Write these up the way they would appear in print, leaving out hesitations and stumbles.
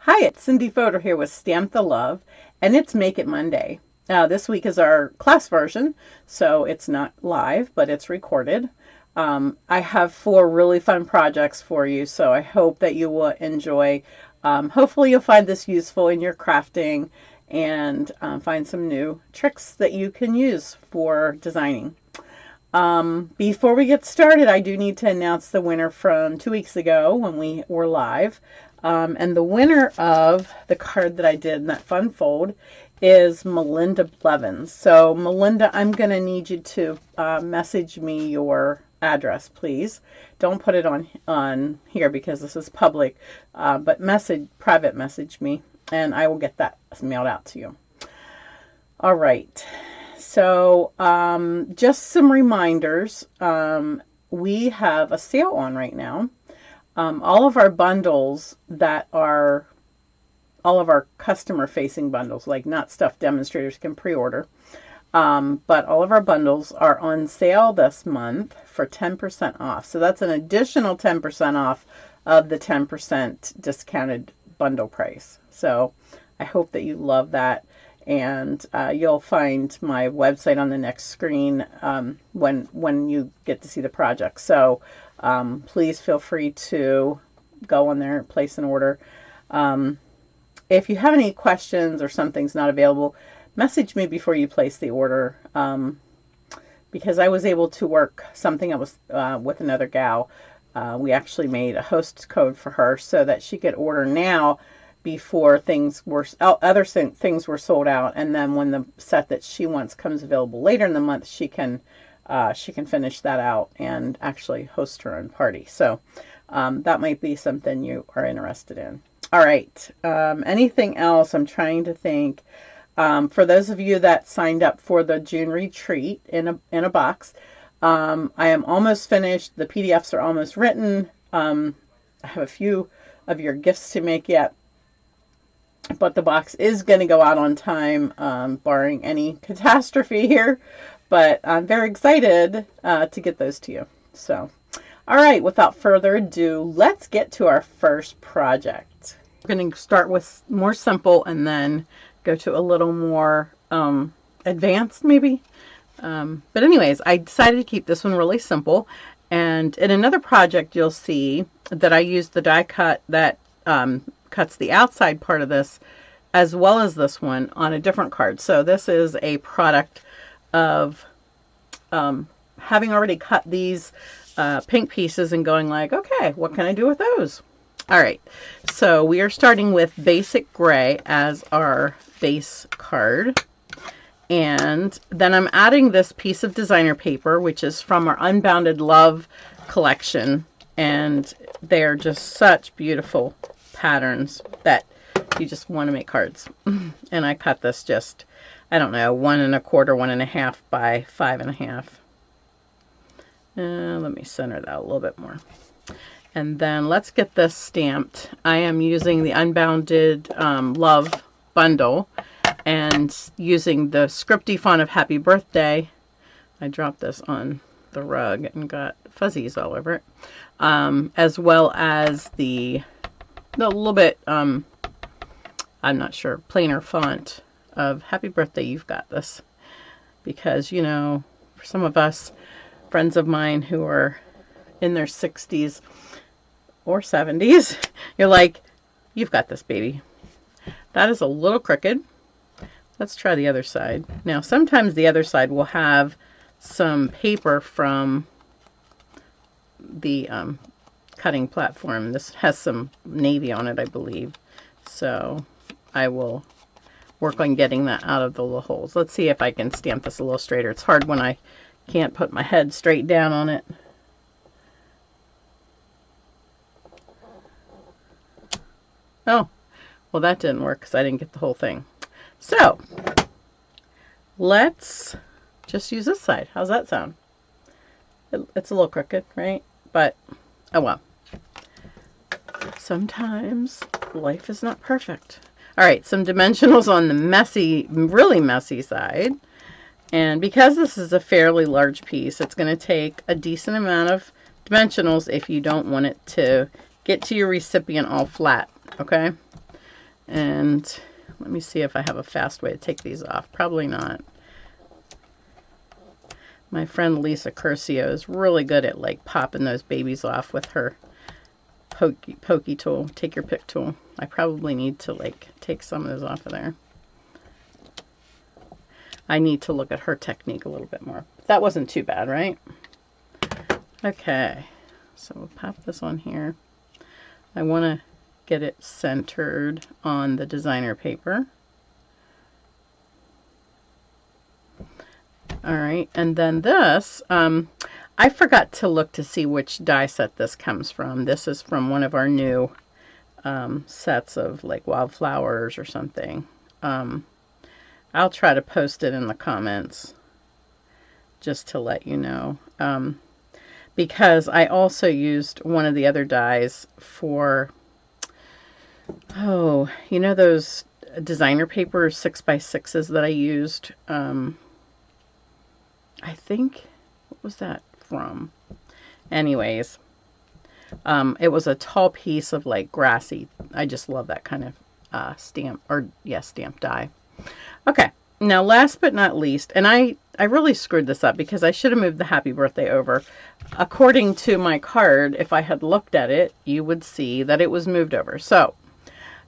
Hi, it's Cindy Fodor here with Stamp the Love, and it's Make It Monday. This week is our class version, so it's not live, but it's recorded. I have 4 really fun projects for you, so I hope that you will enjoy. Hopefully you'll find this useful in your crafting and find some new tricks that you can use for designing. Before we get started, I do need to announce the winner from 2 weeks ago when we were live. And the winner of the card that I did in that fun fold is Melinda Blevins. So Melinda, I'm going to need you to message me your address, please. Don't put it on here because this is public, but private message me, and I will get that mailed out to you. All right. So just some reminders. We have a sale on right now. All of our bundles that are all of our customer facing bundles, like not stuff demonstrators can pre-order, but all of our bundles are on sale this month for 10% off. So that's an additional 10% off of the 10% discounted bundle price. So I hope that you love that. And you'll find my website on the next screen when you get to see the project. So please feel free to go on there and place an order. If you have any questions or something's not available, message me before you place the order, because I was able to work something I was with another gal. We actually made a host code for her so that she could order now before other things were sold out, and then when the set that she wants comes available later in the month, she can finish that out and actually host her own party. So that might be something you are interested in. All right. Anything else? I'm trying to think. For those of you that signed up for the June retreat in a box, I am almost finished. The PDFs are almost written. I have a few of your gifts to make yet. But the box is going to go out on time, barring any catastrophe here. But I'm very excited to get those to you. So, all right, without further ado, let's get to our first project. We're going to start with more simple and then go to a little more advanced, maybe. But anyways, I decided to keep this one really simple. And in another project, you'll see that I used the die cut that cuts the outside part of this as well as this one on a different card. So this is a product of having already cut these pink pieces and going like, okay, what can I do with those? All right, so we are starting with basic gray as our base card. And then I'm adding this piece of designer paper, which is from our Unbounded Love collection. And they're just such beautiful patterns that you just want to make cards. And I cut this just, I don't know, 1 1/4, 1.5 by 5.5. Let me center that a little bit more. And then let's get this stamped. I am using the Unbounded Love bundle and using the scripty font of Happy Birthday. I dropped this on the rug and got fuzzies all over it. As well as the little bit, I'm not sure, plainer font of Happy Birthday, You've Got This. Because, you know, for some of us, friends of mine who are in their 60s or 70s, you're like, you've got this, baby. That is a little crooked. Let's try the other side. Now, sometimes the other side will have some paper from the cutting platform. This has some navy on it, I believe. So I will work on getting that out of the little holes. Let's see if I can stamp this a little straighter. It's hard when I can't put my head straight down on it. Oh, well, that didn't work because I didn't get the whole thing. So let's just use this side. How's that sound? It's a little crooked, right? But oh well. Sometimes life is not perfect. All right, some dimensionals on the messy, really messy side. And because this is a fairly large piece, it's going to take a decent amount of dimensionals if you don't want it to get to your recipient all flat, okay? And let me see if I have a fast way to take these off. Probably not. My friend Lisa Curcio is really good at like popping those babies off with her pokey tool, take your pick tool. I probably need to like take some of those off of there. I need to look at her technique a little bit more. That wasn't too bad, right? Okay, so we'll pop this on here. I want to get it centered on the designer paper. All right, and then this, I forgot to look to see which die set this comes from. This is from one of our new sets of like wildflowers or something. I'll try to post it in the comments just to let you know. Because I also used one of the other dies for, oh, you know those designer paper 6x6s that I used? I think, what was that from? Anyways, it was a tall piece of like grassy. I just love that kind of stamp, or yeah, stamp die. Okay, now last but not least, and I really screwed this up because I should have moved the happy birthday over. According to my card, if I had looked at it, you would see that it was moved over. So,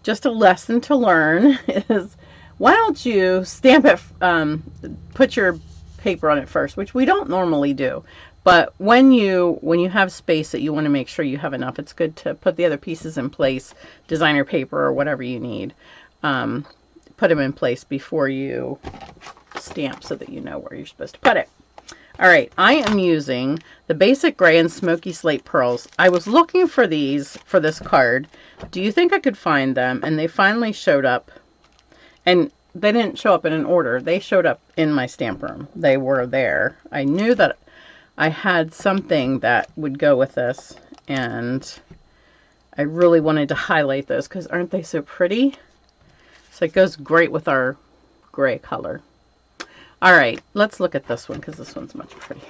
just a lesson to learn is, why don't you stamp it, put your paper on it first, which we don't normally do. But when you have space that you want to make sure you have enough, it's good to put the other pieces in place, designer paper or whatever you need. Put them in place before you stamp so that you know where you're supposed to put it. All right, I am using the Basic Gray and Smoky Slate Pearls. I was looking for these for this card. Do you think I could find them? And they finally showed up. And they didn't show up in an order. They showed up in my stamp room. They were there. I knew that I had something that would go with this, and I really wanted to highlight those because aren't they so pretty? So it goes great with our gray color. All right, let's look at this one because this one's much prettier.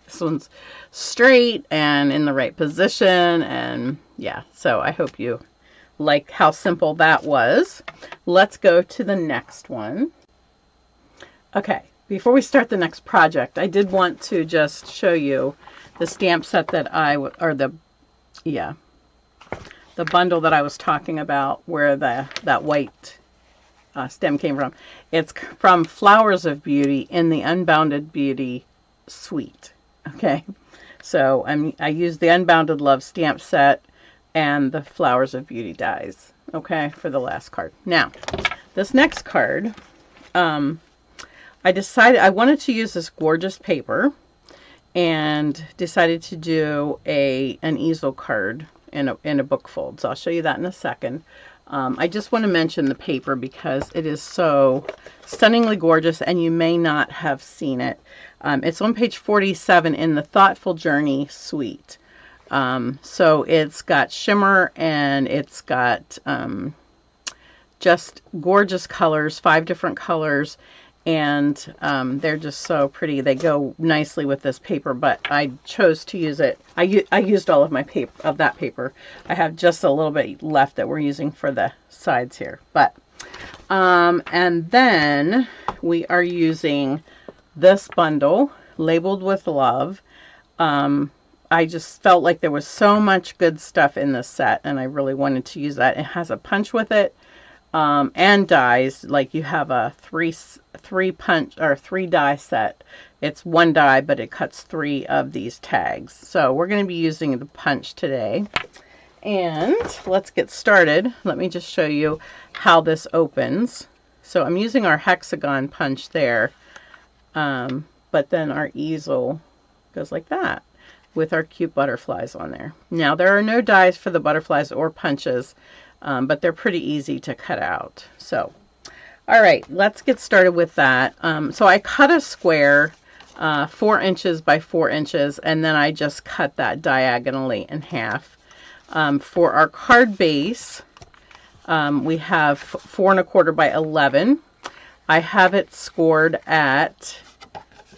This one's straight and in the right position, and yeah, so I hope you like how simple that was. Let's go to the next one. Okay, before we start the next project, I did want to just show you the stamp set that the bundle that I was talking about, where that white stem came from. It's from Flowers of Beauty in the Unbounded Beauty suite. Okay, so I used the Unbounded Love stamp set and the Flowers of Beauty dies, okay, for the last card. Now, this next card, I decided I wanted to use this gorgeous paper and decided to do an easel card in a book fold. So I'll show you that in a second. I just want to mention the paper because it is so stunningly gorgeous and you may not have seen it. It's on page 47 in the Thoughtful Journey suite. So it's got shimmer and it's got just gorgeous colors, 5 different colors, and they're just so pretty. They go nicely with this paper, but I chose to use it. I used all of my paper, of that paper. I have just a little bit left that we're using for the sides here. But and then we are using this bundle labeled with love. I just felt like there was so much good stuff in this set, and I really wanted to use that. It has a punch with it, and dies. Like you have a three punch or 3 die set. It's 1 die, but it cuts 3 of these tags. So we're going to be using the punch today. And let's get started. Let me just show you how this opens. So I'm using our hexagon punch there, but then our easel goes like that, with our cute butterflies on there. Now there are no dies for the butterflies or punches, but they're pretty easy to cut out. So, all right, let's get started with that. So I cut a square 4 inches by 4 inches, and then I just cut that diagonally in half. For our card base, we have 4 1/4 by 11. I have it scored at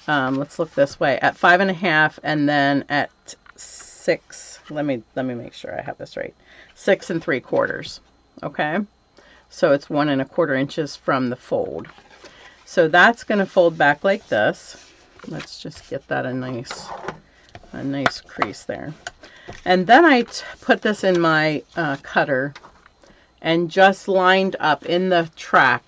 let's look this way, at 5 1/2, and then at 6. Let me make sure I have this right. 6 3/4. Okay, So it's 1 1/4 inches from the fold. So that's going to fold back like this. Let's just get that a nice crease there. And then I put this in my cutter and just lined up in the track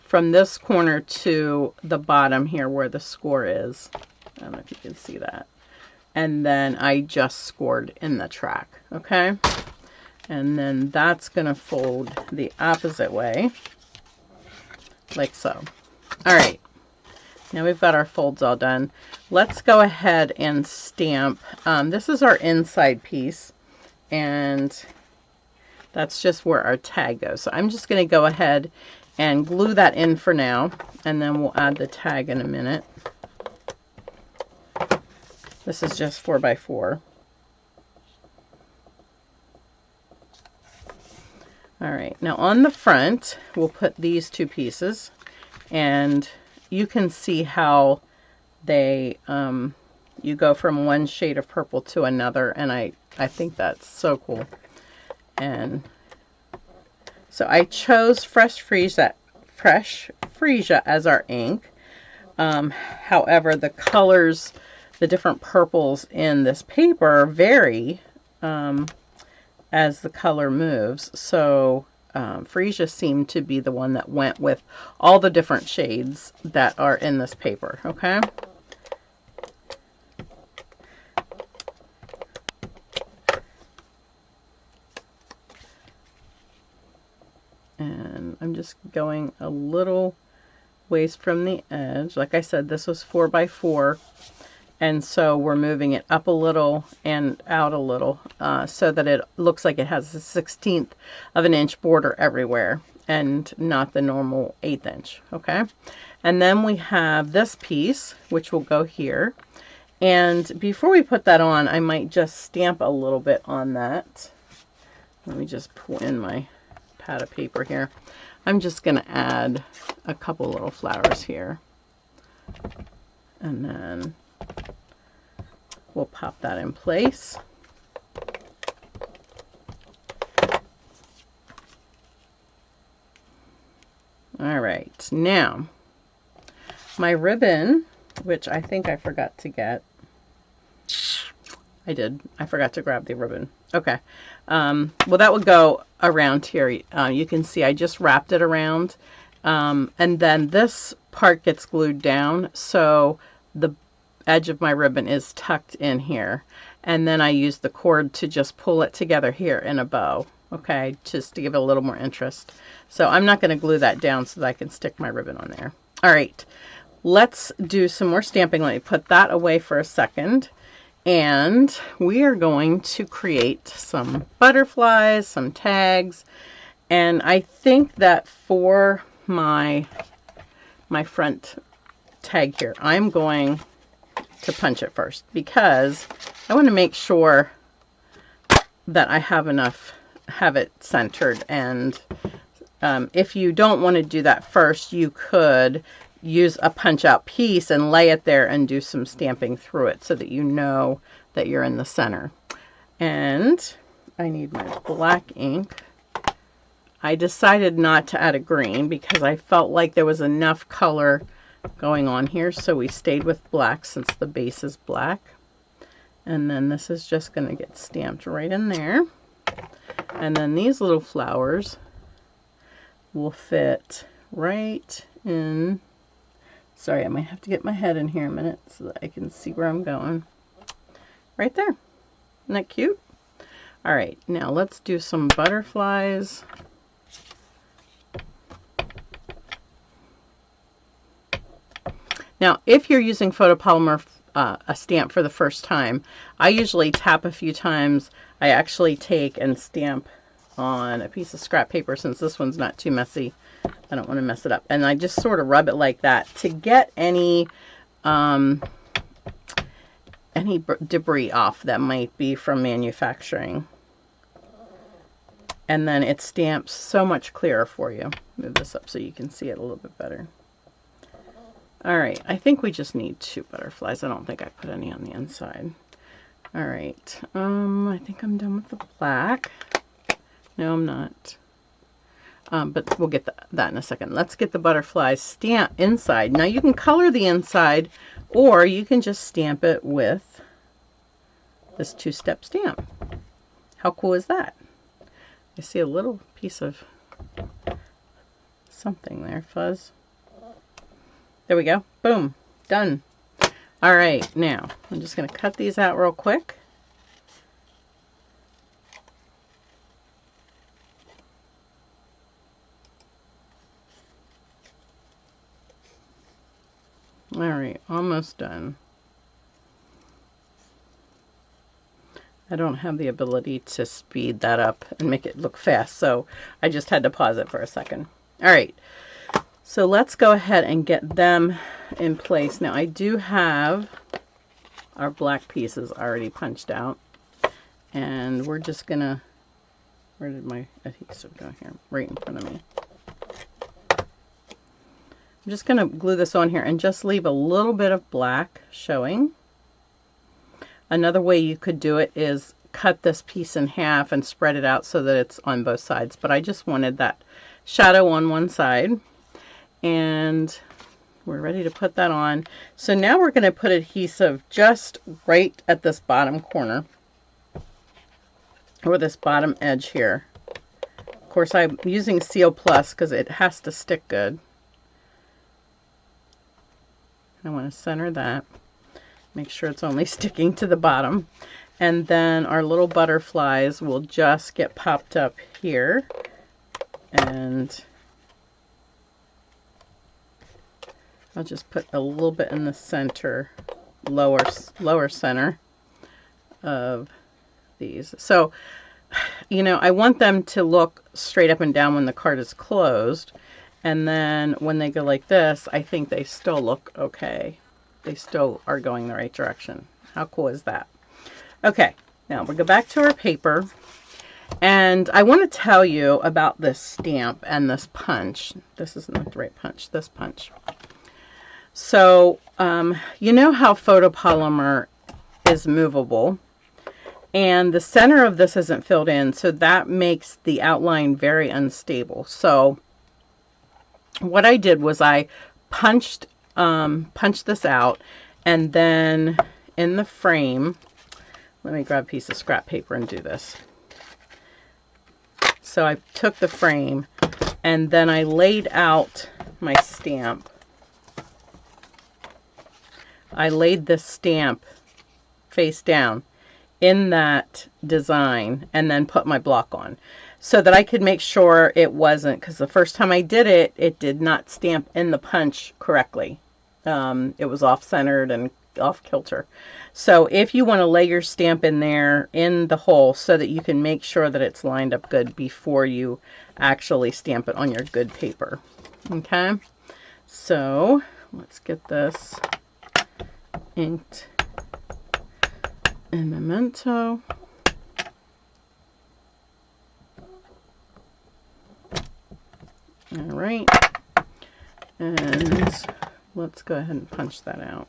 from this corner to the bottom here where the score is. I don't know if you can see that. And then I just scored in the track, okay? And then that's going to fold the opposite way, like so. All right, now we've got our folds all done. Let's go ahead and stamp. This is our inside piece, and that's just where our tag goes. So I'm just going to go ahead and glue that in for now, and then we'll add the tag in a minute. This is just 4 by 4. All right, now on the front, we'll put these 2 pieces, and you can see how they, you go from one shade of purple to another, and I think that's so cool. And so I chose Fresh Freesia as our ink. However, the colors, the different purples in this paper vary as the color moves. So Freesia seemed to be the one that went with all the different shades that are in this paper, okay? And I'm just going a little ways from the edge. Like I said, this was 4 by 4. And so we're moving it up a little and out a little so that it looks like it has a 1/16 of an inch border everywhere and not the normal 1/8 inch, okay? And then we have this piece, which will go here. And before we put that on, I might just stamp a little bit on that. Let me just pull in my pad of paper here. I'm just going to add a couple little flowers here. And then we'll pop that in place. All right, now my ribbon, which I think I forgot to get. I did. I forgot to grab the ribbon. Okay. Well, that would go around here. You can see I just wrapped it around. And then this part gets glued down, so the edge of my ribbon is tucked in here. And then I use the cord to just pull it together here in a bow, okay, just to give it a little more interest. So I'm not going to glue that down so that I can stick my ribbon on there. All right, let's do some more stamping. Let me put that away for a second. And we are going to create some butterflies, some tags. And I think that for my front tag here, I'm going to punch it first because I want to make sure that I have it centered. And if you don't want to do that first, you could use a punch out piece and lay it there and do some stamping through it so that you know that you're in the center. And I need my black ink. I decided not to add a green because I felt like there was enough color going on here, so we stayed with black since the base is black. And then this is just going to get stamped right in there. And then these little flowers will fit right in. Sorry, I might have to get my head in here a minute so that I can see where I'm going. Right there. Isn't that cute? All right, now let's do some butterflies. Now, if you're using photopolymer a stamp for the first time, I usually tap a few times. I actually take and stamp on a piece of scrap paper since this one's not too messy. I don't want to mess it up. And I just sort of rub it like that to get any debris off that might be from manufacturing. And then it stamps so much clearer for you. Move this up so you can see it a little bit better. All right, I think we just need 2 butterflies. I don't think I put any on the inside. All right, I think I'm done with the black. No, I'm not. but we'll get that in a second. Let's get the butterflies stamp inside. Now you can color the inside, or you can just stamp it with this two-step stamp. How cool is that? I see a little piece of something there, fuzz. There we go. Boom. Done. All right, now I'm just going to cut these out real quick. All right, almost done. I don't have the ability to speed that up and make it look fast, so I just had to pause it for a second. All right, so let's go ahead and get them in place. Now I do have our black pieces already punched out, and we're just gonna, where did my adhesive go here? Right in front of me. I'm just going to glue this on here and just leave a little bit of black showing. Another way you could do it is cut this piece in half and spread it out so that it's on both sides. But I just wanted that shadow on one side. And we're ready to put that on. So now we're going to put adhesive just right at this bottom corner, or this bottom edge here. Of course, I'm using Seal Plus because it has to stick good. I want to center that, make sure it's only sticking to the bottom, and then our little butterflies will just get popped up here, and I'll just put a little bit in the center, lower center of these. So, you know, I want them to look straight up and down when the card is closed. And then when they go like this, I think they still look okay. They still are going the right direction. How cool is that? Okay, now we'll go back to our paper. And I want to tell you about this stamp and this punch. This is not the right punch, this punch. So, you know how photopolymer is movable. And the center of this isn't filled in, so that makes the outline very unstable. So what I did was I punched this out, and then in the frame, let me grab a piece of scrap paper and do this. So I took the frame, and then I laid out my stamp. I laid this stamp face down in that design, and then put my block on, so that I could make sure it wasn't, because the first time I did it, it did not stamp in the punch correctly. It was off-centered and off-kilter. So if you want to lay your stamp in there in the hole so that you can make sure that it's lined up good before you actually stamp it on your good paper. Okay, so let's get this inked in Memento. All right, and let's go ahead and punch that out.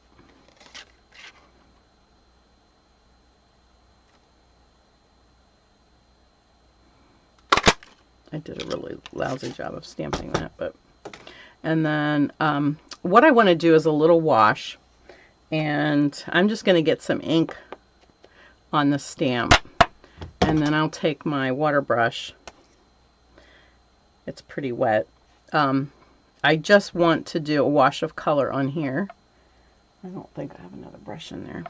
I did a really lousy job of stamping that, but, and then what I want to do is a little wash, and I'm just going to get some ink on the stamp, and then I'll take my water brush. It's pretty wet. I just want to do a wash of color on here. I don't think I have another brush in there.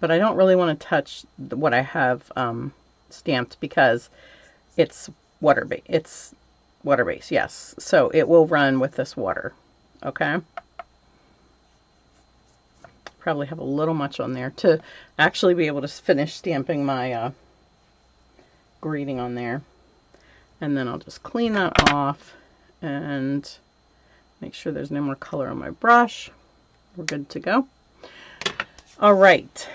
But I don't really want to touch what I have stamped because it's water-based. It's water-based, yes. So it will run with this water, okay? Probably have a little much on there to actually be able to finish stamping my greeting on there. And then I'll just clean that off and make sure there's no more color on my brush. We're good to go. All right,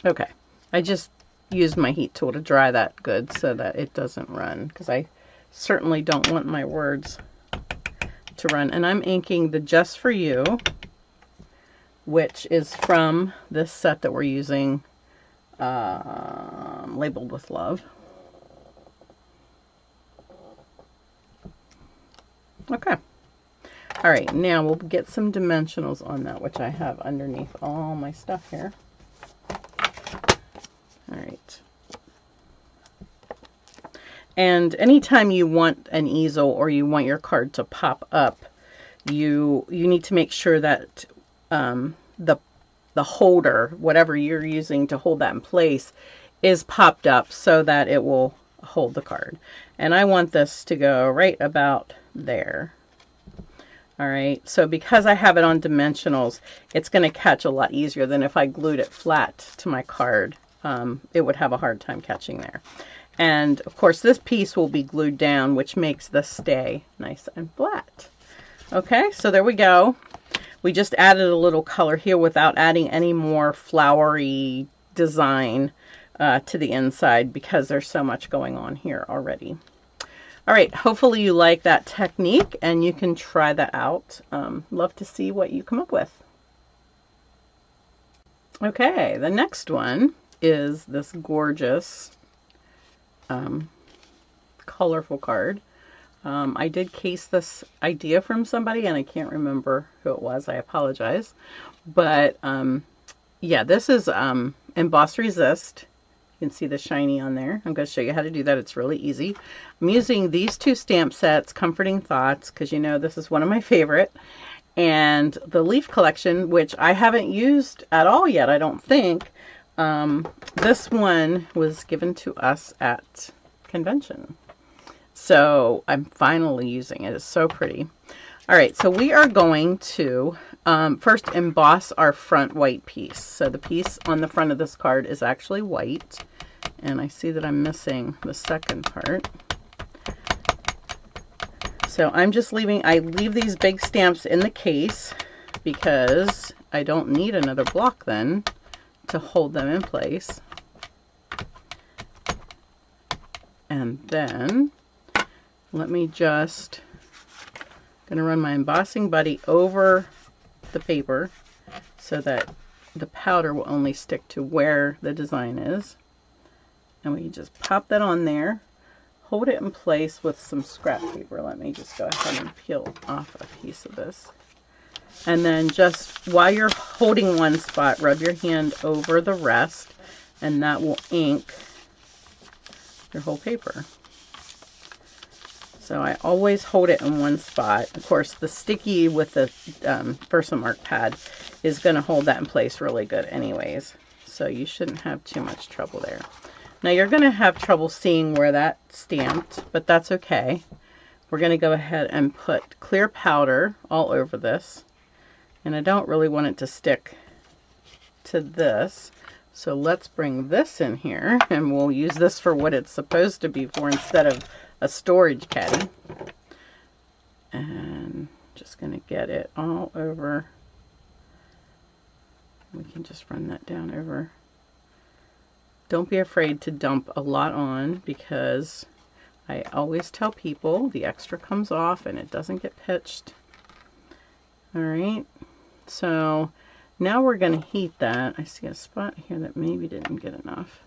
okay, I just used my heat tool to dry that good so that it doesn't run, because I certainly don't want my words to run. And I'm inking the Just For You, which is from this set that we're using, labeled with love. Okay. All right, now we'll get some dimensionals on that, which I have underneath all my stuff here. All right. And anytime you want an easel or you want your card to pop up, you need to make sure that the holder, whatever you're using to hold that in place, is popped up so that it will hold the card. And I want this to go right about there. All right, so because I have it on dimensionals, it's going to catch a lot easier than if I glued it flat to my card. It would have a hard time catching there. And of course this piece will be glued down, which makes this stay nice and flat. Okay, so there we go. We just added a little color here without adding any more flowery design to the inside because there's so much going on here already. All right, hopefully you like that technique and you can try that out. Love to see what you come up with. Okay, the next one is this gorgeous colorful card. I did case this idea from somebody and I can't remember who it was. I apologize. But yeah, this is Emboss Resist. You can see the shiny on there. I'm going to show you how to do that. It's really easy. I'm using these two stamp sets, Comforting Thoughts, because you know this is one of my favorite, and the Leaf Collection, which I haven't used at all yet, I don't think. This one was given to us at convention. So I'm finally using it. It's so pretty. All right, so we are going to first emboss our front white piece. So the piece on the front of this card is actually white. And I see that I'm missing the second part. So I'm just I leave these big stamps in the case because I don't need another block then to hold them in place. And then let me just, going to run my embossing buddy over the paper so that the powder will only stick to where the design is. And we just pop that on there, hold it in place with some scrap paper. Let me just go ahead and peel off a piece of this. And then just while you're holding one spot, rub your hand over the rest, and that will ink your whole paper. So I always hold it in one spot. Of course, the sticky with the Versamark pad is going to hold that in place really good anyways. So you shouldn't have too much trouble there. Now you're going to have trouble seeing where that stamped, but that's okay. We're going to go ahead and put clear powder all over this. And I don't really want it to stick to this. So let's bring this in here and we'll use this for what it's supposed to be for instead of a storage caddy. And just going to get it all over. We can just run that down over. Don't be afraid to dump a lot on because I always tell people the extra comes off and it doesn't get pitched. All right, so now we're going to heat that. I see a spot here that maybe didn't get enough.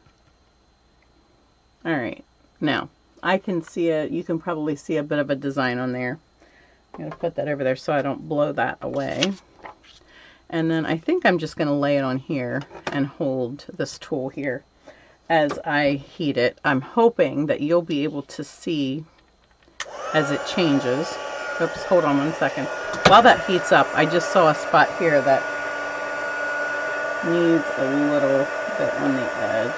All right, now I can see it. You can probably see a bit of a design on there. I'm going to put that over there so I don't blow that away. And then I think I'm just going to lay it on here and hold this tool here as I heat it. I'm hoping that you'll be able to see as it changes. Oops, hold on one second. While that heats up, I just saw a spot here that needs a little bit on the edge.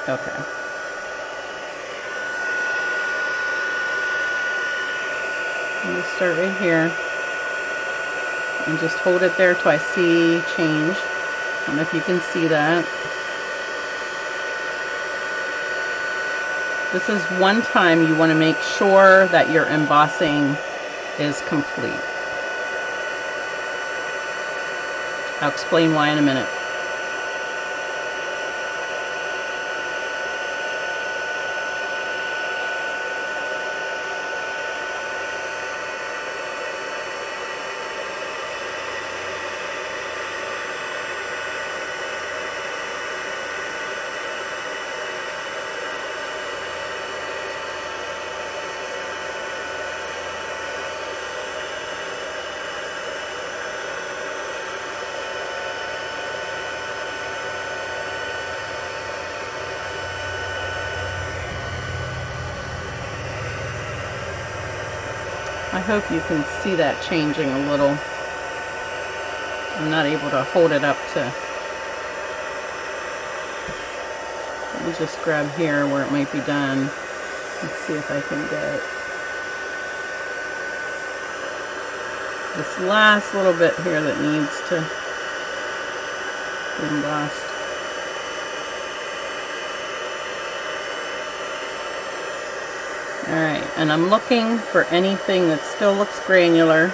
Okay. I'm going to start right here and just hold it there till I see change. I don't know if you can see that. This is one time you want to make sure that your embossing is complete. I'll explain why in a minute. I hope you can see that changing a little. I'm not able to hold it up to... Let me just grab here where it might be done. Let's see if I can get this last little bit here that needs to be embossed. Alright, and I'm looking for anything that still looks granular,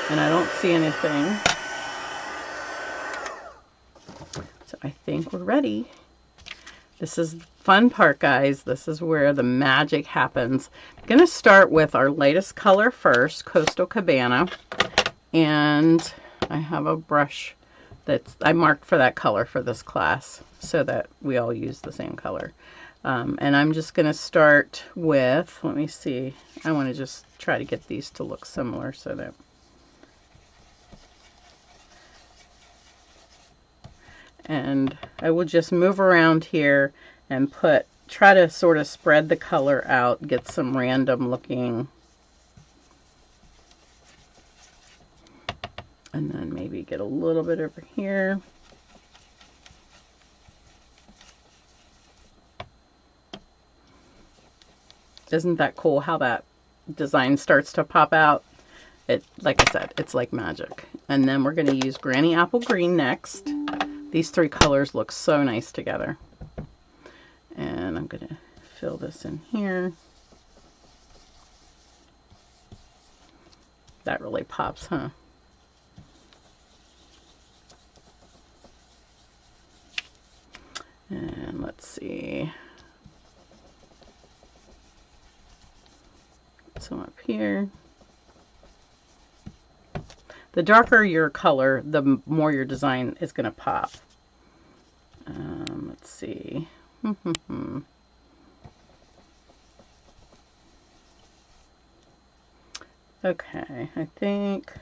and I don't see anything. So I think we're ready. This is the fun part, guys. This is where the magic happens. I'm going to start with our lightest color first, Coastal Cabana, and I have a brush that I marked for that color for this class so that we all use the same color. And I'm just going to start with, let me see, I want to just try to get these to look similar so that, and I will just move around here and try to sort of spread the color out, get some random looking, and then maybe get a little bit over here. Isn't that cool how that design starts to pop out? It, like I said, it's like magic. And then we're going to use Granny Apple Green next. These three colors look so nice together. And I'm going to fill this in here. That really pops, huh? And let's see. Some up here. The darker your color, the more your design is going to pop. Let's see. Okay, I think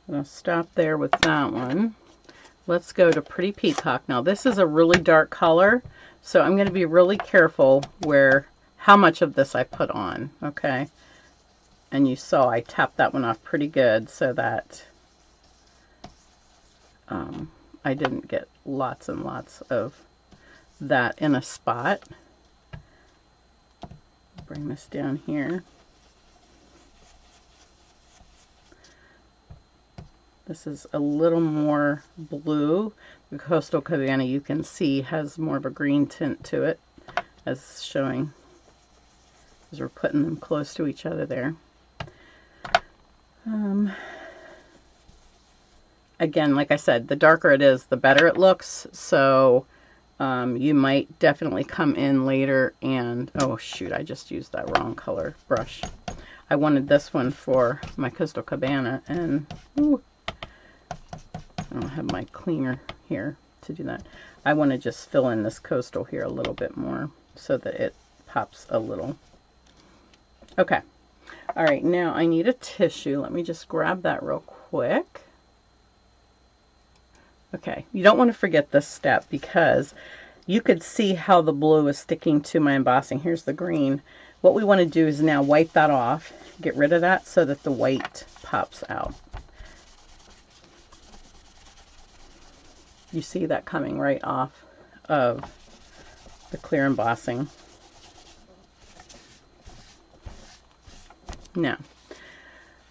I'm going to stop there with that one. Let's go to Pretty Peacock. Now this is a really dark color, so I'm going to be really careful how much of this I put on, okay? And you saw I tapped that one off pretty good so that I didn't get lots and lots of that in a spot. Bring this down here. This is a little more blue. The Coastal Cabana, you can see, has more of a green tint to it, as showing as we're putting them close to each other there. Again, like I said, the darker it is, the better it looks. So you might definitely come in later and, oh shoot, I just used that wrong color brush. I wanted this one for my Coastal Cabana, and ooh, I don't have my cleaner here to do that. I want to just fill in this coastal here a little bit more so that it pops a little. Okay. All right, now I need a tissue. Let me just grab that real quick. Okay, you don't want to forget this step because you could see how the blue is sticking to my embossing. Here's the green. What we want to do is now wipe that off, get rid of that so that the white pops out. You see that coming right off of the clear embossing. Now,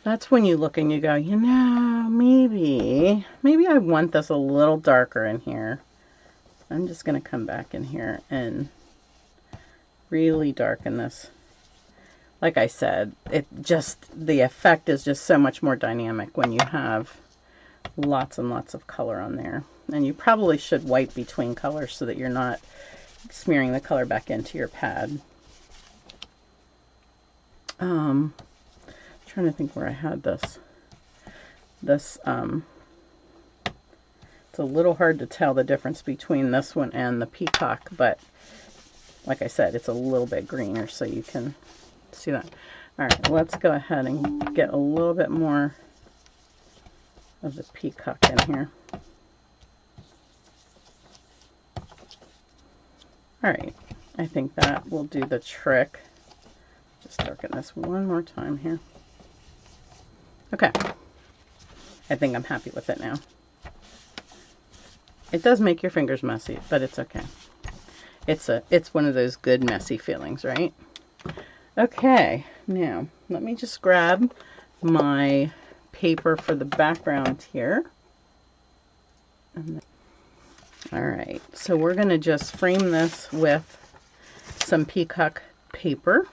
that's when you look and you go, you know, maybe I want this a little darker in here. I'm just going to come back in here and really darken this. Like I said, the effect is just so much more dynamic when you have lots and lots of color on there. And you probably should wipe between colors so that you're not smearing the color back into your pad. Trying to think where I had this. It's a little hard to tell the difference between this one and the Peacock, but like I said, it's a little bit greener so you can see that. All right, let's go ahead and get a little bit more of the Peacock in here. All right, I think that will do the trick. just darken this one more time here. Okay. I think I'm happy with it now. It does make your fingers messy, but it's okay. It's one of those good messy feelings, right? Okay, now let me just grab my paper for the background here. All right, so we're going to just frame this with some peacock paper.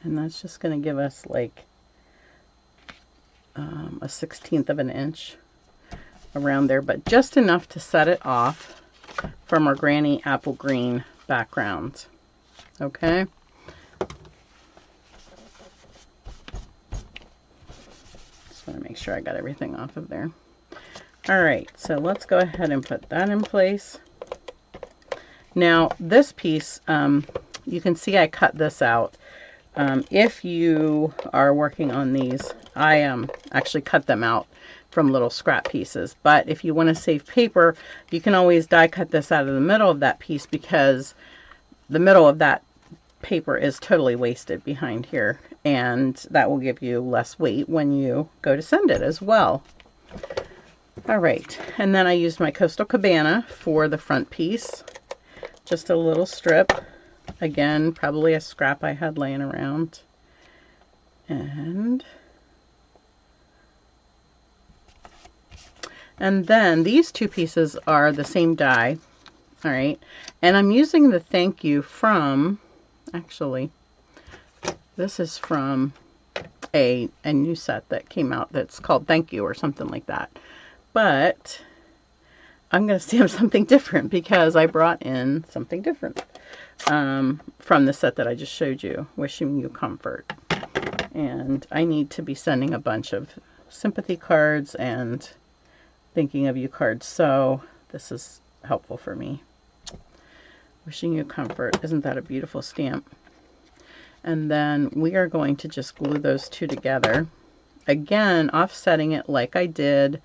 And that's just going to give us like a 1/16 of an inch around there, but just enough to set it off from our granny apple green background. Okay. Just want to make sure I got everything off of there. All right, so let's go ahead and put that in place. Now this piece, you can see I cut this out. If you are working on these, I actually cut them out from little scrap pieces. But if you want to save paper, you can always die cut this out of the middle of that piece, because the middle of that paper is totally wasted behind here. And that will give you less weight when you go to send it as well. All right, and then I used my Coastal Cabana for the front piece. Just a little strip. Again, probably a scrap I had laying around. And then these two pieces are the same die. All right. And I'm using the thank you from, actually, this is from a new set that came out that's called Thank You or something like that. But I'm going to stamp something different because I brought in something different. From the set that I just showed you, Wishing You Comfort. And I need to be sending a bunch of sympathy cards and thinking of you cards, so this is helpful for me. Wishing You Comfort. Isn't that a beautiful stamp? And then we are going to just glue those two together. Again, offsetting it like I did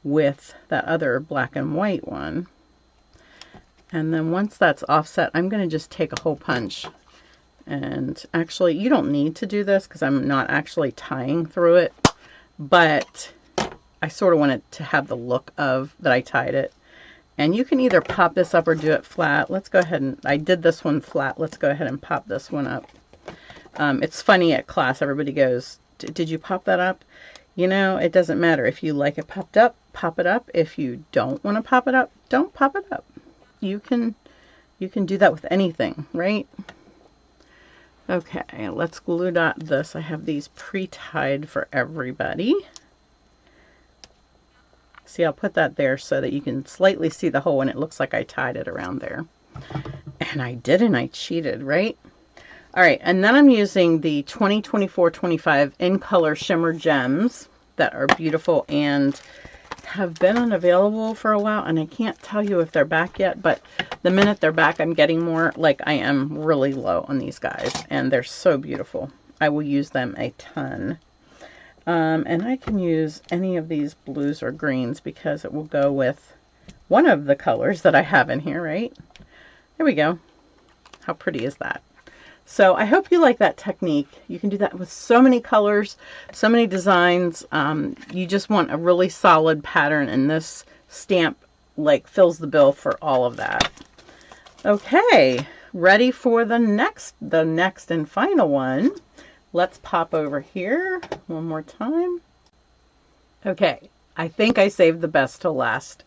with that other black and white one. And then once that's offset, I'm going to just take a hole punch. And actually, you don't need to do this because I'm not actually tying through it. But I sort of want it to have the look of that I tied it. And you can either pop this up or do it flat. Let's go ahead and, I did this one flat. Let's go ahead and pop this one up. It's funny at class, everybody goes, did you pop that up? You know, it doesn't matter. If you like it popped up, pop it up. If you don't want to pop it up, don't pop it up. You can do that with anything, right? Okay, let's glue dot this. I have these pre-tied for everybody. See, I'll put that there so that you can slightly see the hole, and it looks like I tied it around there. And I didn't, I cheated, right? All right, and then I'm using the 2024-25 in color shimmer gems that are beautiful and have been unavailable for a while, and I can't tell you if they're back yet, but the minute they're back, I'm getting more. Like, I am really low on these guys, and they're so beautiful. I will use them a ton. And I can use any of these blues or greens because it will go with one of the colors that I have in here, right? There we go. How pretty is that? So I hope you like that technique. You can do that with so many colors, so many designs. You just want a really solid pattern, and this stamp like fills the bill for all of that. Okay, ready for the next and final one. Let's pop over here one more time. Okay, I think I saved the best till last.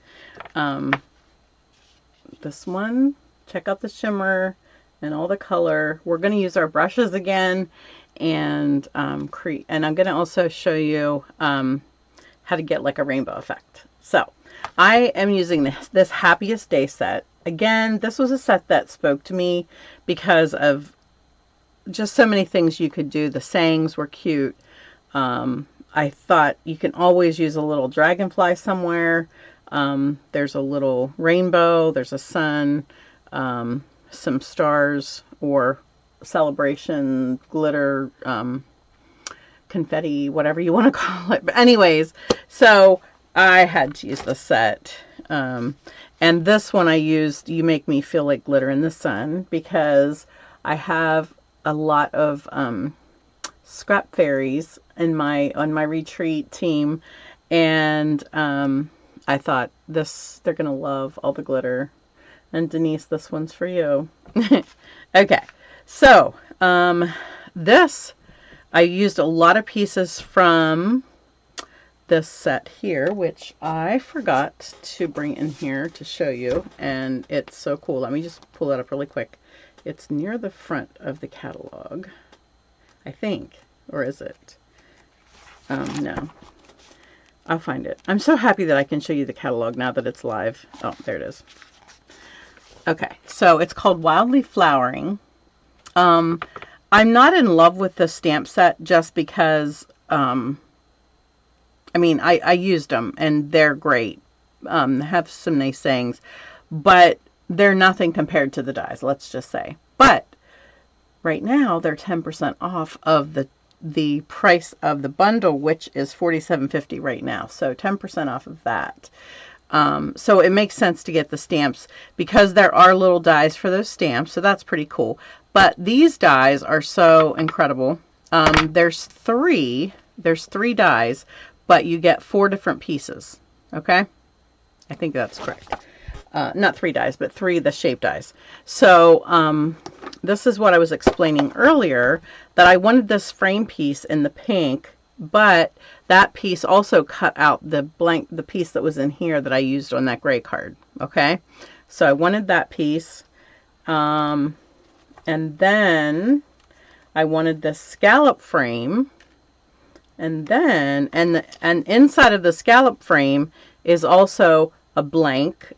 This one, check out the shimmer and all the color. We're going to use our brushes again, and I'm going to also show you how to get like a rainbow effect. So I am using this Happiest Day set. Again, this was a set that spoke to me because of just so many things you could do. The sayings were cute. I thought you can always use a little dragonfly somewhere. There's a little rainbow, there's a sun, some stars or celebration, glitter, confetti, whatever you want to call it. But anyways, so I had to use the set. And this one I used You Make Me Feel Like Glitter in the Sun, because I have a lot of scrap fairies in on my retreat team, and I thought they're gonna love all the glitter. And Denise, this one's for you. Okay, so this, I used a lot of pieces from this set here, which I forgot to bring in here to show you, and it's so cool. Let me just pull it up really quick. It's near the front of the catalog, I think, or is it? No, I'll find it. I'm so happy that I can show you the catalog now that it's live. Oh, there it is. Okay, so it's called Wildly Flowering. I'm not in love with the stamp set just because, I mean, I used them and they're great. Have some nice sayings, but they're nothing compared to the dies, let's just say. But right now they're 10% off of the price of the bundle, which is $47.50 right now. So 10% off of that. So it makes sense to get the stamps because there are little dies for those stamps. So that's pretty cool. But these dies are so incredible. There's three dies, but you get 4 different pieces. Okay. I think that's correct. Not 3 dies, but 3 the shape dies. So this is what I was explaining earlier, that I wanted this frame piece in the pink, but that piece also cut out the piece that was in here that I used on that gray card. Okay, so I wanted that piece, and then I wanted this scallop frame, and then and inside of the scallop frame is also a blank,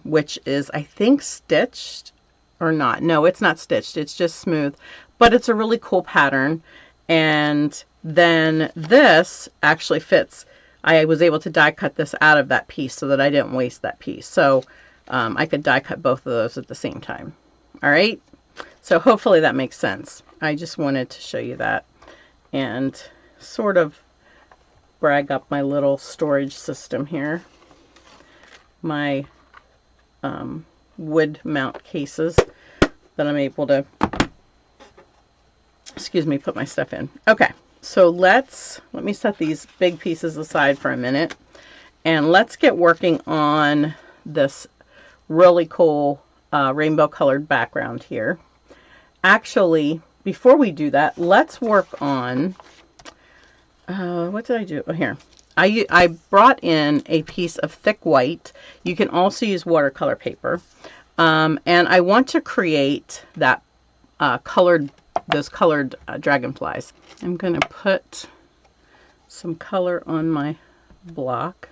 which is, I think, stitched or not. No, it's not stitched. It's just smooth, but it's a really cool pattern. And then this actually fits. I was able to die cut this out of that piece so that I didn't waste that piece. So I could die cut both of those at the same time. All right. So hopefully that makes sense. I just wanted to show you that and sort of brag up my little storage system here. My wood mount cases that I'm able to, put my stuff in. Okay, so let me set these big pieces aside for a minute, and let's get working on this really cool rainbow colored background here. Actually, before we do that, let's work on, what did I do? Oh, here. I brought in a piece of thick white. You can also use watercolor paper. And I want to create that those colored dragonflies. I'm going to put some color on my block.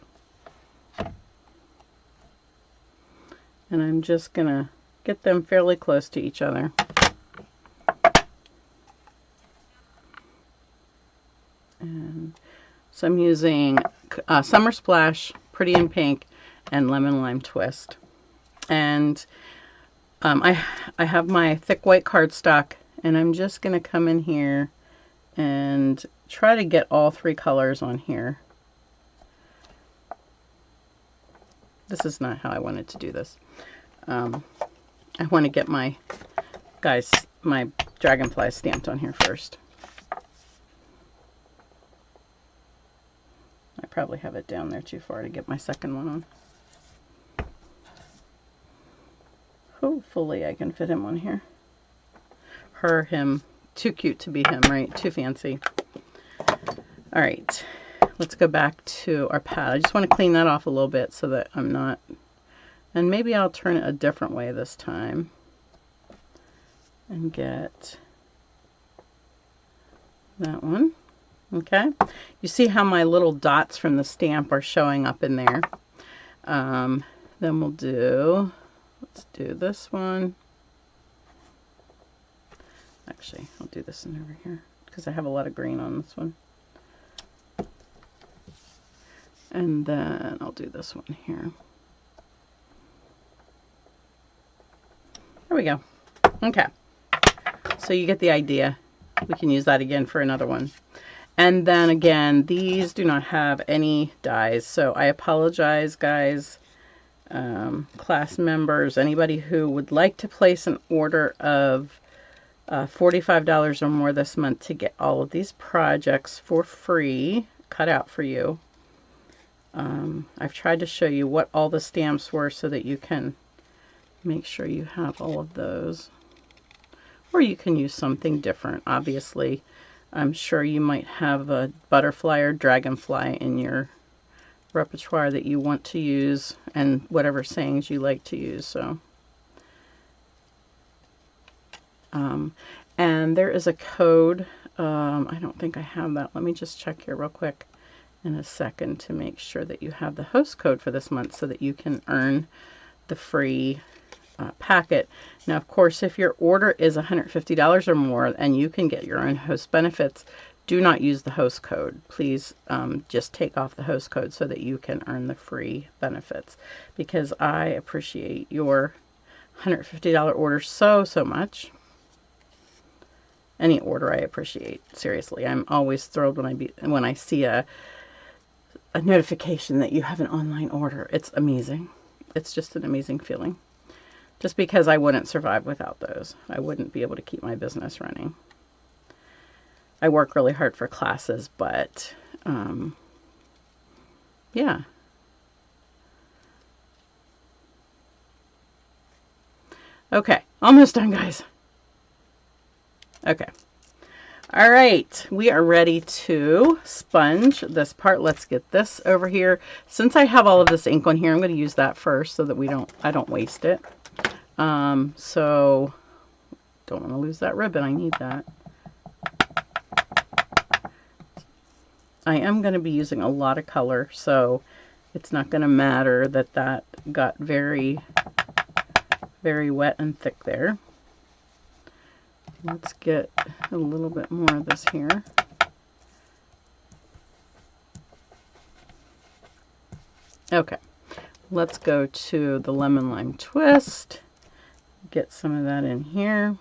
And I'm just going to get them fairly close to each other. And so I'm using Summer Splash, Pretty in Pink, and Lemon Lime Twist. And I have my thick white cardstock, and I'm just going to come in here and try to get all 3 colors on here. This is not how I wanted to do this. I want to get my dragonflies stamped on here first. I probably have it down there too far to get my second one on. Hopefully I can fit him on here. Him. Too cute to be him, right? Too fancy. All right. Let's go back to our pad. I just want to clean that off a little bit so that I'm not... And maybe I'll turn it a different way this time. And get that one. Okay, you see how my little dots from the stamp are showing up in there. Then let's do this one. Actually, I'll do this one over here because I have a lot of green on this one. And then I'll do this one here. There we go. Okay, so you get the idea. We can use that again for another one. And then again, these do not have any dies, so I apologize, guys. Class members, anybody who would like to place an order of $45 or more this month to get all of these projects for free cut out for you. I've tried to show you what all the stamps were so that you can make sure you have all of those. Or you can use something different. Obviously, I'm sure you might have a butterfly or dragonfly in your repertoire that you want to use, and whatever sayings you like to use. So, and there is a code. I don't think I have that. Let me just check here real quick in a second to make sure that you have the host code for this month so that you can earn the free packet. Now, of course, if your order is $150 or more and you can get your own host benefits, do not use the host code. Please just take off the host code so that you can earn the free benefits, because I appreciate your $150 order so much. Any order I appreciate, seriously. I'm always thrilled when I see a notification that you have an online order. It's amazing. It's just an amazing feeling. Just because I wouldn't survive without those. I wouldn't be able to keep my business running. I work really hard for classes, but yeah. Okay, almost done, guys. Okay. All right, we are ready to sponge this part. Let's get this over here. Since I have all of this ink on here, I'm going to use that first so that I don't waste it. So don't want to lose that ribbon. I need that. I am going to be using a lot of color, so it's not going to matter that that got very, very wet and thick there. Let's get a little bit more of this here. Okay, let's go to the lemon lime twist. Get some of that in here.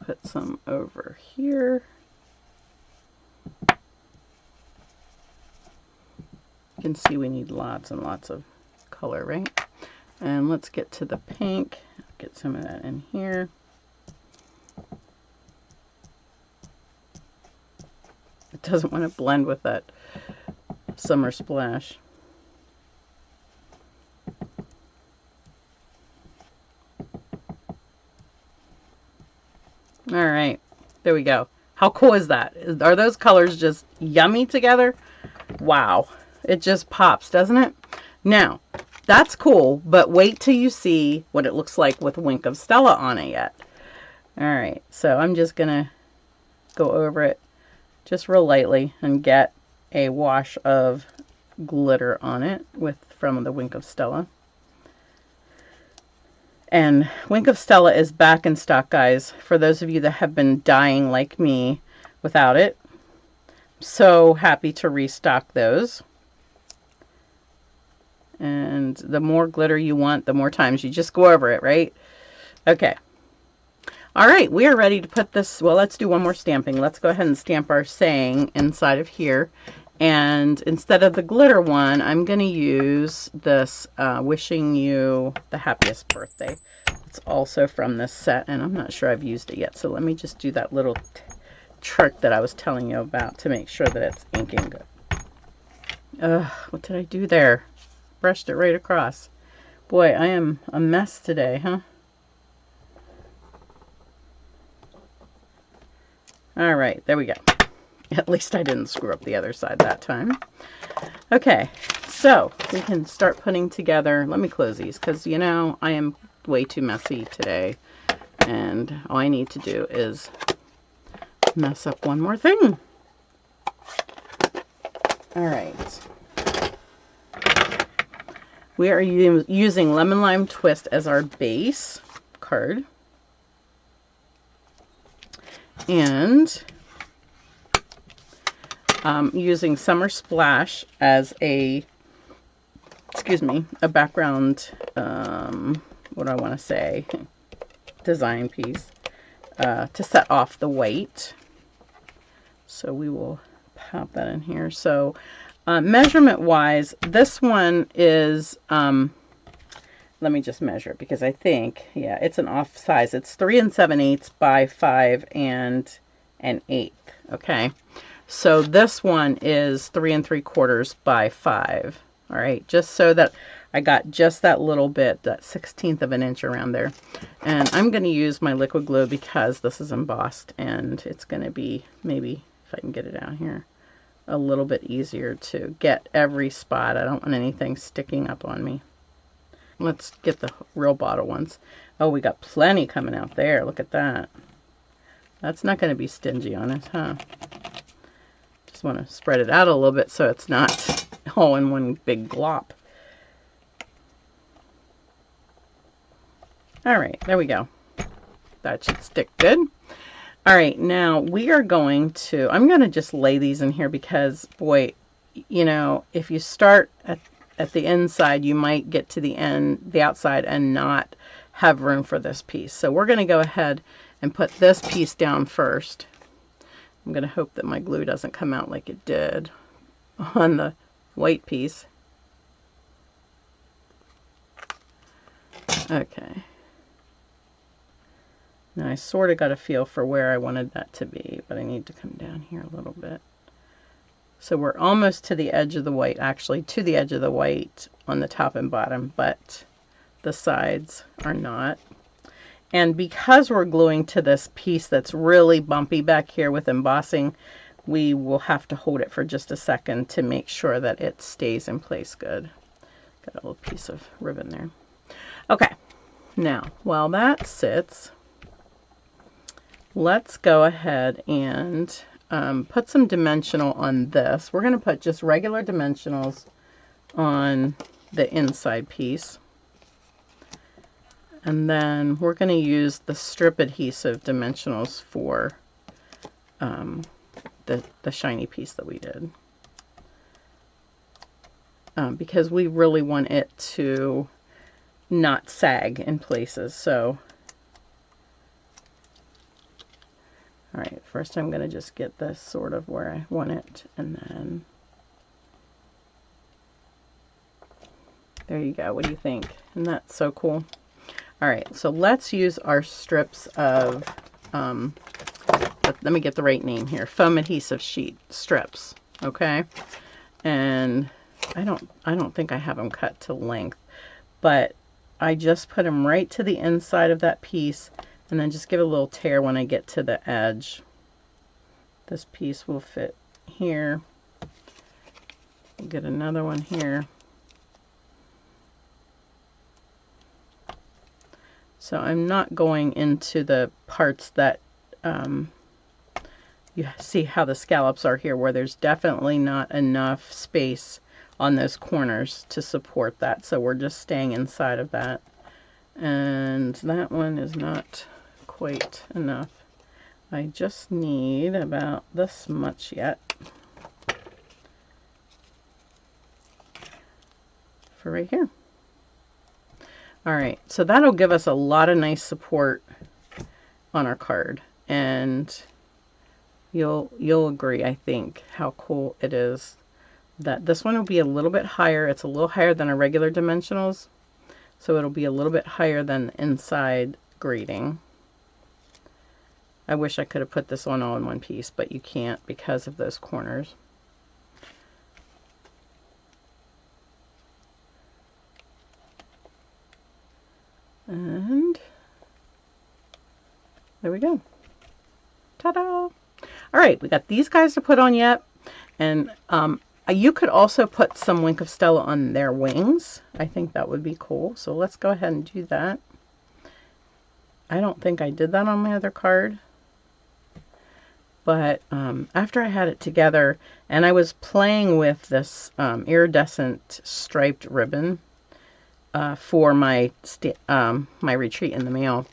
Put some over here. You can see we need lots and lots of color, right? And let's get to the pink. Get some of that in here. It doesn't want to blend with that summer splash. All right, there we go. How cool is that? Are those colors just yummy together? Wow, it just pops, doesn't it? Now, that's cool, but wait till you see what it looks like with Wink of Stella on it yet. All right, so I'm just gonna go over it just real lightly and get a wash of glitter on it from the Wink of Stella. And Wink of Stella is back in stock, guys. For those of you that have been dying like me without it, I'm so happy to restock those. And the more glitter you want, the more times you just go over it, right? Okay. All right, we are ready to put this, well, let's do one more stamping. Let's go ahead and stamp our saying inside of here. And instead of the glitter one, I'm going to use this Wishing You the Happiest Birthday. It's also from this set, and I'm not sure I've used it yet. So let me just do that little trick that I was telling you about to make sure that it's inking good. What did I do there? Brushed it right across. Boy, I am a mess today, huh? All right, there we go. At least I didn't screw up the other side that time. Okay, so we can start putting together. Let me close these because, you know, I am way too messy today. And all I need to do is mess up one more thing. All right. We are using Lemon Lime Twist as our base card. And using Summer Splash as a background, what do I want to say? design piece to set off the weight. So we will pop that in here. So measurement wise, this one is, let me just measure it because I think, yeah, it's an off size. It's 3 7/8 by 5 1/8. Okay. So this one is 3 3/4 by 5. All right. Just so that I got just that little bit, that 1/16 of an inch around there. And I'm going to use my liquid glue because this is embossed and it's going to be, maybe if I can get it out here, a little bit easier to get every spot. I don't want anything sticking up on me. Let's get the real bottle ones. Oh, we got plenty coming out there. Look at that. That's not going to be stingy on it, huh? Just want to spread it out a little bit so it's not all in one big glop. All right, there we go. That should stick good. All right, now we are going to, I'm going to just lay these in here because, boy, you know, if you start at the inside, you might get to the outside and not have room for this piece. So we're going to go ahead and put this piece down first. I'm going to hope that my glue doesn't come out like it did on the white piece. Okay. Now I sort of got a feel for where I wanted that to be, but I need to come down here a little bit. So we're almost to the edge of the white, actually to the edge of the white on the top and bottom, but the sides are not. And because we're gluing to this piece that's really bumpy back here with embossing, we will have to hold it for just a second to make sure that it stays in place good. Got a little piece of ribbon there. Okay, now while that sits, let's go ahead and put some dimensional on this. We're going to put just regular dimensionals on the inside piece. And then we're going to use the strip adhesive dimensionals for the shiny piece that we did. Because we really want it to not sag in places. So, all right, first I'm going to just get this sort of where I want it, and then there you go. What do you think? Isn't that so cool? All right, so let's use our strips of, let me get the right name here, foam adhesive sheet strips, okay? And I don't think I have them cut to length, but I just put them right to the inside of that piece, and then just give it a little tear when I get to the edge. This piece will fit here. Get another one here. So I'm not going into the parts that you see how the scallops are here, where there's definitely not enough space on those corners to support that. So we're just staying inside of that. And that one is not quite enough. I just need about this much yet for right here. All right, so that'll give us a lot of nice support on our card, and you'll agree, I think, how cool it is that this one will be a little bit higher. It's a little higher than our regular dimensionals, so it'll be a little bit higher than the inside grading. I wish I could have put this on all in one piece, but you can't because of those corners. And there we go. Ta-da! All right, we got these guys to put on yet. And you could also put some Wink of Stella on their wings. I think that would be cool. So let's go ahead and do that. I don't think I did that on my other card. But after I had it together, and I was playing with this iridescent striped ribbon, for my my retreat in the mail,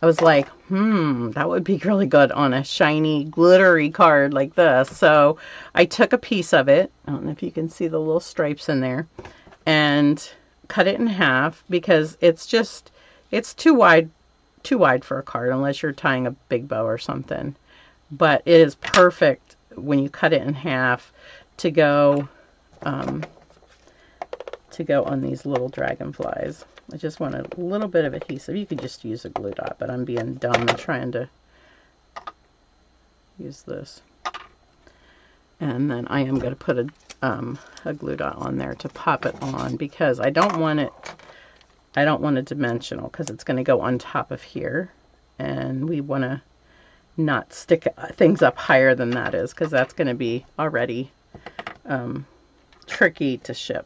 I was like, that would be really good on a shiny, glittery card like this. So I took a piece of it, I don't know if you can see the little stripes in there, and cut it in half because it's too wide too wide for a card unless you're tying a big bow or something. But it is perfect when you cut it in half to go on these little dragonflies. I just want a little bit of adhesive. You could just use a glue dot, but I'm being dumb and trying to use this. And then I am going to put a glue dot on there to pop it on, because I don't want a dimensional, because it's going to go on top of here, and we want to not stick things up higher than that is, because that's going to be already tricky to ship.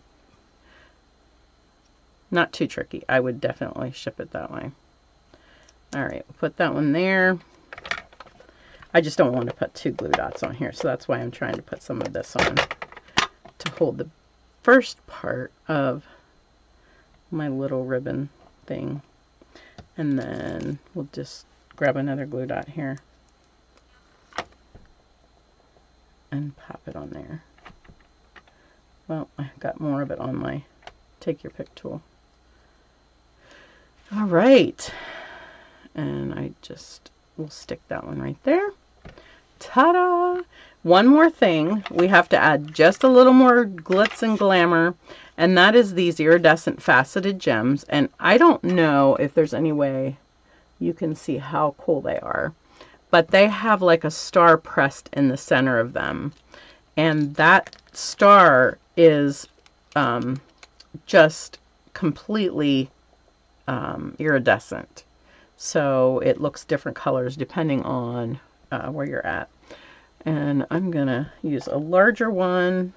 Not too tricky. I would definitely ship it that way. All right, we'll put that one there. I just don't want to put 2 glue dots on here, so that's why I'm trying to put some of this on to hold the first part of my little ribbon thing. And then we'll just grab another glue dot here and pop it on there. Well, I got more of it on my take your pick tool. All right, and I just will stick that one right there. Ta-da! One more thing, we have to add just a little more glitz and glamour, and that is these iridescent faceted gems. And I don't know if there's any way you can see how cool they are, but they have like a star pressed in the center of them, and that star is just completely iridescent. So it looks different colors depending on where you're at. And I'm gonna use a larger one,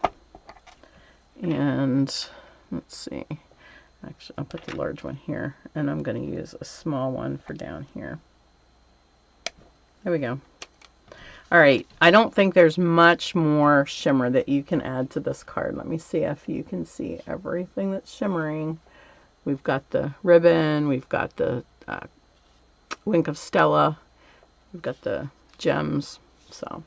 and let's see, actually I'll put the large one here, and I'm gonna use a small one for down here. There we go. All right, I don't think there's much more shimmer that you can add to this card. Let me see if you can see everything that's shimmering. We've got the ribbon, we've got the Wink of Stella, we've got the gems. So,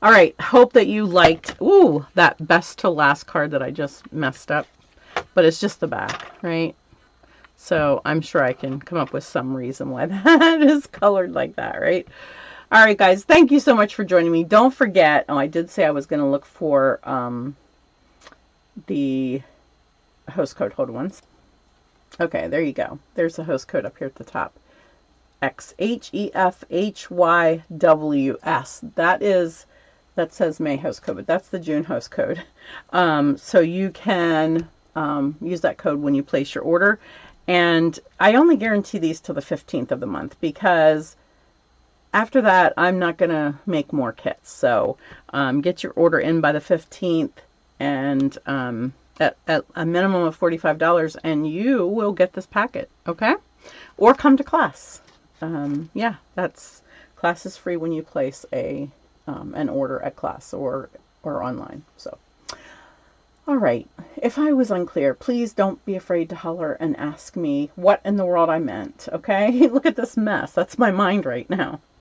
all right, hope that you liked, ooh, that best to last card that I just messed up, but it's just the back, right? So I'm sure I can come up with some reason why that is colored like that, right? All right, guys, thank you so much for joining me. Don't forget, oh, I did say I was going to look for the host code. Hold on once. Okay, there you go. There's the host code up here at the top. XHEFHYWS. That says May host code, but that's the June host code. So you can use that code when you place your order. And I only guarantee these till the 15th of the month, because after that, I'm not going to make more kits. So get your order in by the 15th, and at a minimum of $45, and you will get this packet, okay? Or come to class. Yeah, class is free when you place an order at class or online. So, all right. If I was unclear, please don't be afraid to holler and ask me what in the world I meant, okay? Look at this mess. That's my mind right now.